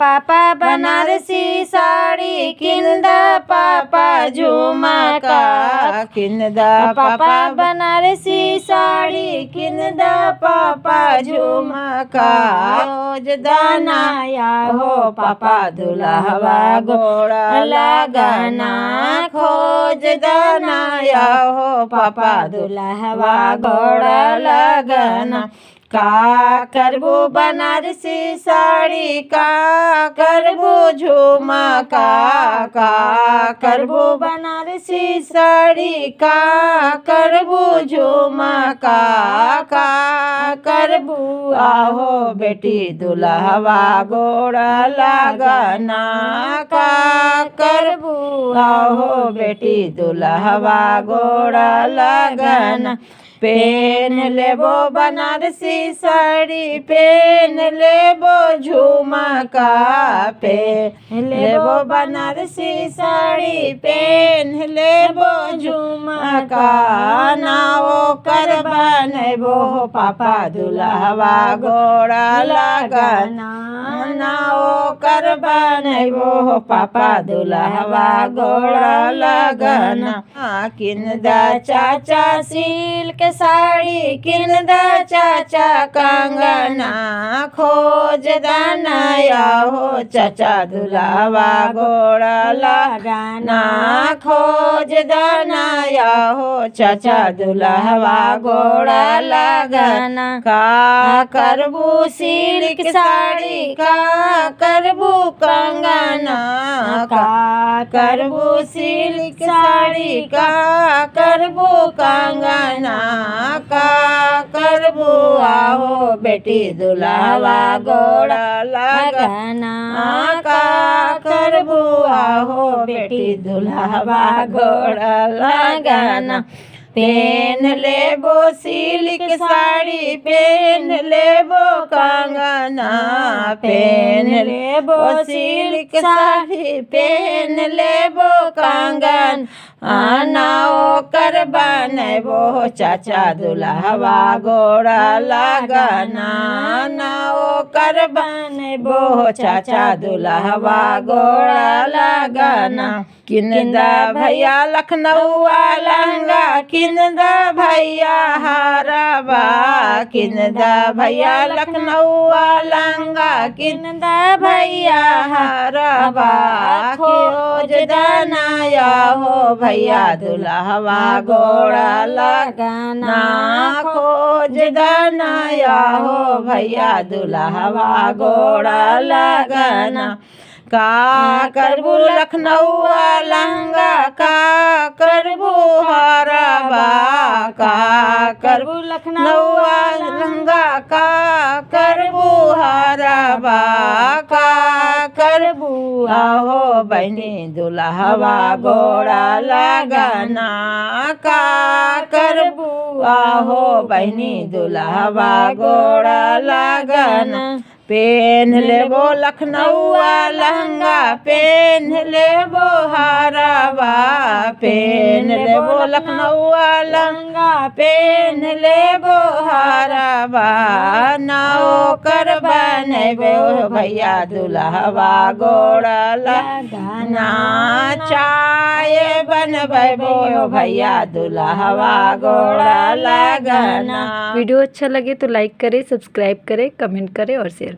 पापा बनारसी साड़ी किंदा पापा झुमका किंदा पापा बनारसी साड़ी किंदा पापा झुमका खोज दानाया हो पापा दुल्हवा गोड़ा लगाना खोज दानाया हो पापा दुल्हवा गोड़ा लगाना का करबू बनारसी साड़ी का करबू झुमका का करबू बनारसी साड़ी का करबू झुमका का करबू आहो बेटी दुल्हवा गोड़ा लगाना का करबू आहो बेटी दुल्हवा गोड़ा लगाना पेन लेबो बनारसी साड़ी पेन लेबो झुमका पेन लेबो बनारसी साड़ी पेन लेबो झुमका नाओ कर बनबो पापा दुल्हवा गोड़ा लगाना नाओ कर बनबो पापा दुल्हवा गोड़ा लगाना किंदा चाचा सिल्क साड़ी किंदा चाचा कंगना खोज दानाया हो चाचा दुल्हवा गोड़ा लगाना खोज दानाया हो चाचा दुल्हवा गोड़ा लगाना का करबू सिल्क साड़ी का करबू कंगना का करबू सिल्क साड़ी का करबू कंगना का करबू आहो बेटी दुल्हवा गोड़ा लगाना का करबू आहो बेटी दुल्हवा गोड़ा लगाना पेन लेबो सिल्क साड़ी पेन लेबो कंगना पेन लेबो सिल्क साड़ी पेन लेबो कंगन नाओ कर बनबो चाचा दुल्हवा गोड़ा लगाना नाओ कर बनबो चाचा दुल्हवा गोड़ा लगाना किंदा भैया लखनऊ लहंगा किंदा भैया हारवा किंदा भैया लखनऊ लहंगा किंदा भैया हारवा खोज दानाया हो भैया दुल्हवा गोड़ा लगाना खोज दानाया हो भैया दुल्हवा गोड़ा लगाना का करबू लखनऊ लहंगा का करबू हारवा का करबू लखनऊ लहंगा का करबू हारवा का करबू आहो बहनी दुल्हवा गोड़ा लगाना का करबू आहो बहनी दुल्हवा गोड़ा लगाना पेन लेबो लखनऊ लहंगा पेन लेबो हारवा पेन लेबो लखनऊ लहंगा पेन लेबो हारवा नाओ कर बनबो भैया दुल्हवा गोड़ा लगाना चाय बनबो भैया दुल्हवा गोड़ा लगाना। वीडियो अच्छा लगे तो लाइक करें, सब्सक्राइब करें, कमेंट करें और शेयर करें।